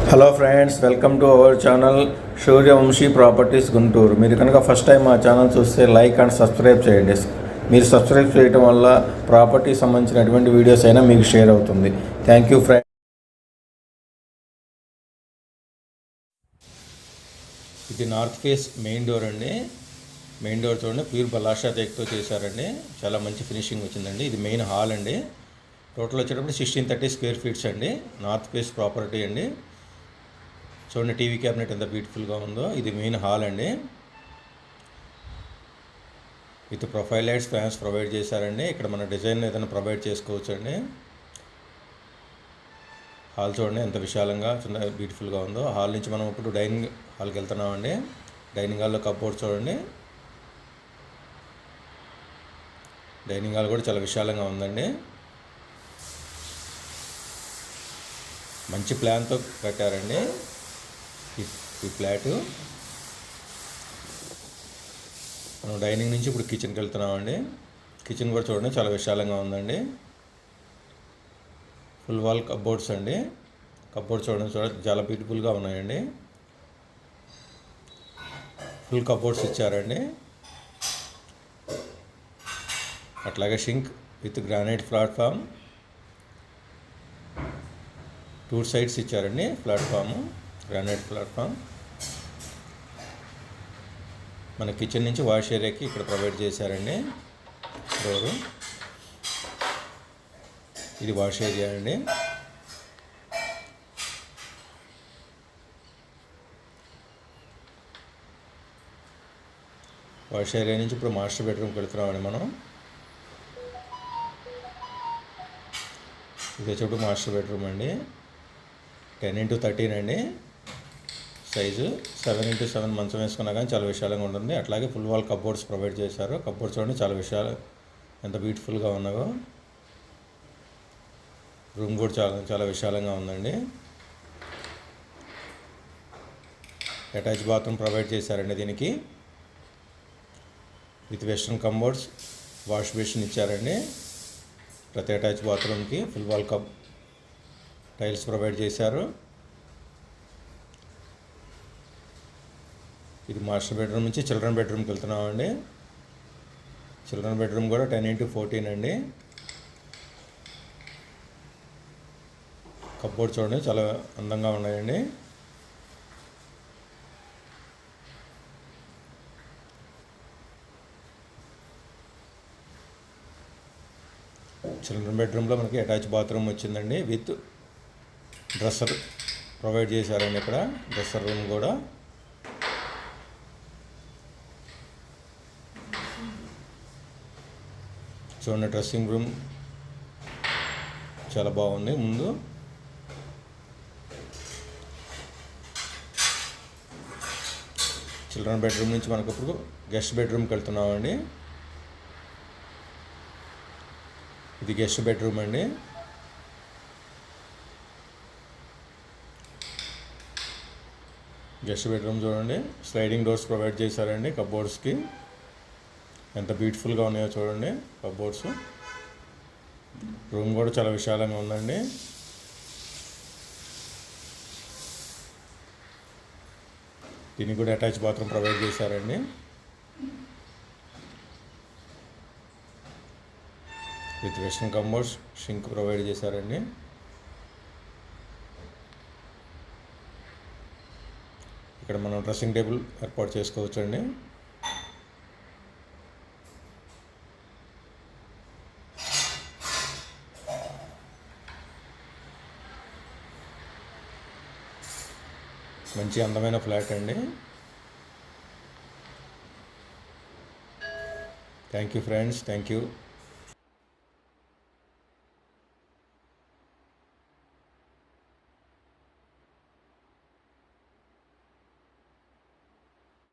Hello friends, welcome to our channel Suryavanshi properties Guntur. మీరు కనుక first time మా ఛానల్ చూస్తే లైక్ అండ్ సబ్స్క్రైబ్ చేయండి. మీరు సబ్స్క్రైబ్ చేయడం వల్ల ప్రాపర్టీ సంబంధించినటువంటి వీడియోస్ అయినా మీకు షేర్ అవుతుంది. Thank you friends. ఇది నార్త్ ఫేస్ మెయిన్ డోర్ అండి. మెయిన్ డోర్ చూడండి, ప్యూర్ బలాషా టేక్తో చేశారండి. చాలా మంచి ఫినిషింగ్ వచ్చిందండి. ఇది మెయిన్ హాల్ అండి. టోటల్ వచ్చేటప్పుడు 1630 స్క్వేర్ ఫీట్స్ అండి. నార్త్ ఫేస్ ప్రాపర్టీ అండి. చూడండి, టీవీ క్యాబినెట్ ఎంత బ్యూటిఫుల్గా ఉందో. ఇది మెయిన్ హాల్ అండి. With profile lights, fans provide చేశారండి. ఇక్కడ మన డిజైన్ ఏదైనా ప్రొవైడ్ చేసుకోవచ్చు అండి. హాల్ చూడండి ఎంత విశాలంగా బ్యూటిఫుల్గా ఉందో. హాల్ నుంచి మనం ఇప్పుడు డైనింగ్ హాల్కి వెళ్తున్నామండి. డైనింగ్ హాల్లో కప్బోర్డ్ చూడండి. డైనింగ్ హాల్ కూడా చాలా విశాలంగా ఉందండి. మంచి ప్లాన్తో కట్టారండి ఈ ఫ్లాటు. మనం డైనింగ్ నుంచి ఇప్పుడు కిచెన్కి వెళ్తున్నామండి. కిచెన్ కూడా చూడండి చాలా విశాలంగా ఉందండి. ఫుల్ వాల్ కప్బోర్డ్స్ అండి. కప్బోర్డ్స్ చూడండి చాలా బ్యూటిఫుల్గా ఉన్నాయండి. ఫుల్ కప్బోర్డ్స్ ఇచ్చారండి. అట్లాగే sink with granite platform. 2 sides ఇచ్చారండి ప్లాట్ఫాము, గ్రానైట్ ప్లాట్ఫామ్. మన కిచెన్ నుంచి వాష్ ఏరియాకి ఇక్కడ ప్రొవైడ్ చేశారండి డోరు. ఇది వాష్ ఏరియా అండి. వాష్ ఏరియా నుంచి ఇప్పుడు మాస్టర్ బెడ్రూమ్కి వెళ్తున్నామండి మనం. ఇది వచ్చేప్పుడు మాస్టర్ బెడ్రూమ్ అండి. 10x13 అండి సైజు. 7x7 మంచం వేసుకున్నా కానీ చాలా విశాలంగా ఉంటుంది. అట్లాగే ఫుల్ వాల్ కప్బోర్డ్స్ ప్రొవైడ్ చేశారు. కప్బోర్డ్స్ చూడండి చాలా ఎంత బ్యూటిఫుల్గా ఉన్నాయో. రూమ్ కూడా చాలా విశాలంగా ఉందండి. అటాచ్ బాత్రూమ్ ప్రొవైడ్ చేశారండి దీనికి. With western cupboards, wash basin ఇచ్చారండి. ప్రతి అటాచ్ బాత్రూమ్కి ఫుల్ వాల్ టైల్స్ ప్రొవైడ్ చేశారు. ఇది మాస్టర్ బెడ్రూమ్ నుంచి చిల్డ్రన్ బెడ్రూమ్కి వెళ్తున్నామండి. చిల్డ్రన్ బెడ్రూమ్ కూడా 10x14 అండి. కప్బోర్డ్ చూడండి చాలా అందంగా ఉన్నాయండి. చిల్డ్రన్ బెడ్రూమ్లో మనకి అటాచ్ బాత్రూమ్ వచ్చిందండి. విత్ డ్రెస్సర్ ప్రొవైడ్ చేశారండి. ఇక్కడ డ్రెస్సర్ రూమ్ కూడా. చూడండి, డ్రెస్సింగ్ రూమ్ చాలా బాగుంది. ముందు చిల్డ్రన్ బెడ్రూమ్ నుంచి మనకు ఇప్పుడు గెస్ట్ బెడ్రూమ్కి వెళ్తున్నామండి. ఇది గెస్ట్ బెడ్రూమ్ అండి. గెస్ట్ బెడ్రూమ్ చూడండి, స్లైడింగ్ డోర్స్ ప్రొవైడ్ చేశారండి కప్బోర్డ్స్కి. ఎంత బ్యూటిఫుల్గా ఉన్నాయో చూడండి కప్బోర్డ్స్. రూమ్ కూడా చాలా విశాలంగా ఉందండి. దీనికి కూడా అటాచ్ బాత్రూమ్ ప్రొవైడ్ చేశారండి. With western cupboards, sink provide చేశారండి. ఇక్కడ మనం డ్రెస్సింగ్ టేబుల్ ఏర్పాటు చేసుకోవచ్చు అండి. మంచి అందమైన ఫ్లాట్ అండి. Thank you friends, thank you.